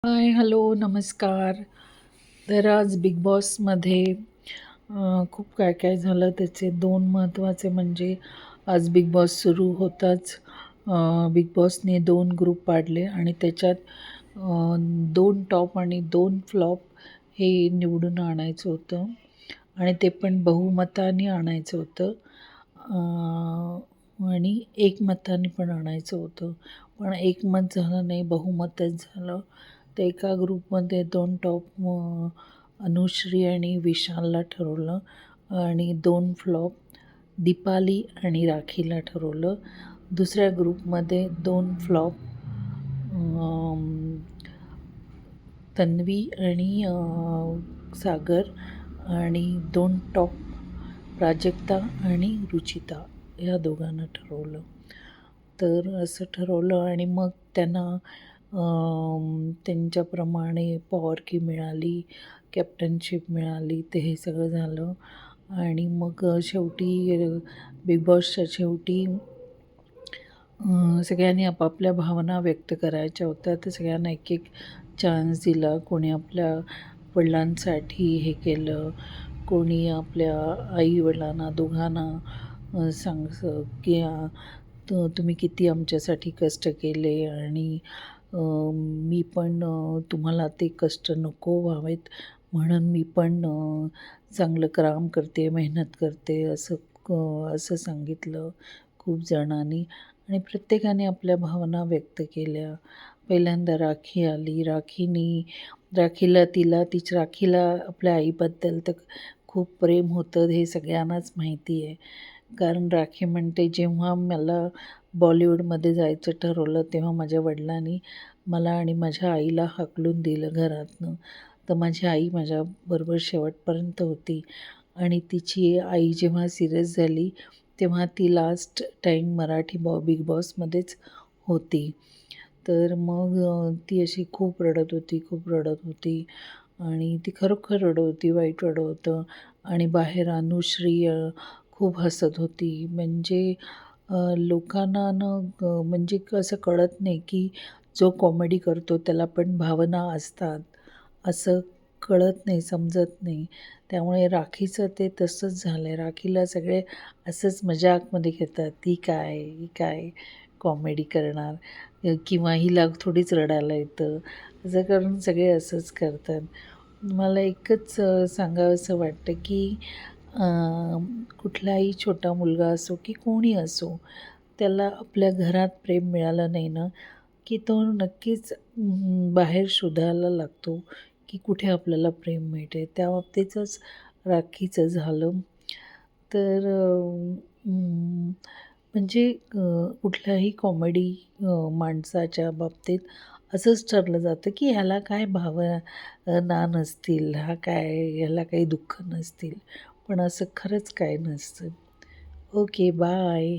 हाय, hello, नमस्कार. तर आज बिग बॉसमध्ये खूप काय काय झालं. त्याचे दोन महत्त्वाचे म्हणजे आज बिग बॉस सुरू होताच बिग बॉसने दोन ग्रुप पाडले आणि त्याच्यात 2 टॉप आणि 2 फ्लॉप हे निवडून आणायचं होतं आणि ते पण बहुमताने आणायचं होतं. आणि एकमताने पण आणायचं होतं. पण एकमत झालं नाही, बहुमतच झालं. तर एका ग्रुपमध्ये 2 टॉप अनुश्री आणि विशालला ठरवलं आणि 2 फ्लॉप दीपाली आणि राखीला ठरवलं. दुसऱ्या ग्रुपमध्ये 2 फ्लॉप तन्वी आणि सागर आणि 2 टॉप प्राजक्ता आणि रुचिता ह्या दोघांना ठरवलं. तर असं ठरवलं आणि मग त्यांना त्यांच्याप्रमाणे पॉवरकी मिळाली, कॅप्टनशिप मिळाली. ते हे सगळं झालं आणि मग शेवटी बिग बॉसच्या शेवटी सगळ्यांनी आपापल्या भावना व्यक्त करायच्या होत्या. तर सगळ्यांना एक एक चान्स दिला. कोणी आपल्या वडिलांसाठी हे केलं, कोणी आपल्या आई-वडिलांना दोघांना की तुम्ही किती आमच्यासाठी कष्ट केले आणि मी पण तुम्हाला ते कष्ट नको व्हावेत म्हणून मी पण चांगलं काम करते, मेहनत करते असं सांगितलं खूप जणांनी आणि प्रत्येकाने आपल्या भावना व्यक्त केल्या. पहिल्यांदा राखी आली. राखीला आपल्या आईबद्दल तर खूप प्रेम होतं हे सगळ्यांनाच माहिती आहे. कारण राखी म्हणते, जेव्हा मला बॉलिवूडमध्ये जायचं ठरवलं तेव्हा माझ्या वडिलांनी मला आणि माझ्या आईला हाकलून दिलं घरातनं. तर माझी आई माझ्याबरोबर शेवटपर्यंत होती आणि तिची आई जेव्हा सीरियस झाली तेव्हा ती लास्ट टाईम मराठी बिग बॉसमध्येच होती. तर मग ती अशी खूप रडत होती, खूप रडत होती आणि ती खरोखर रडत होती, वाईट रडत होतं आणि बाहेर अनुश्री खूप हसत होती. म्हणजे लोकांना म्हणजे असं कळत नाही की जो कॉमेडी करतो त्याला पण भावना असतात, असं कळत नाही, समजत नाही. त्यामुळे राखीचं ते तसंच झालं आहे. राखीला सगळे असंच मजाकमध्ये घेतात. ही काय कॉमेडी करणार किंवा हिला थोडीच रडायला येतं. असं करून सगळे असंच करतात. मला एकच सांगावसं वाटतं की कुठलाही छोटा मुलगा असो की कोणी असो, त्याला आपल्या घरात प्रेम मिळालं नाही ना, की तो नक्कीच बाहेर शोधायला लागतो की कुठे आपल्याला प्रेम मिळते. त्या बाबतीतच राखीचं झालं. तर म्हणजे कुठल्याही कॉमेडी माणसाच्या बाबतीत असंच ठरलं जातं की ह्याला काय भावना नसतील, ह्याला काही दुःख नसतील. पण असं खरंच काय नसतं. Okay, bye.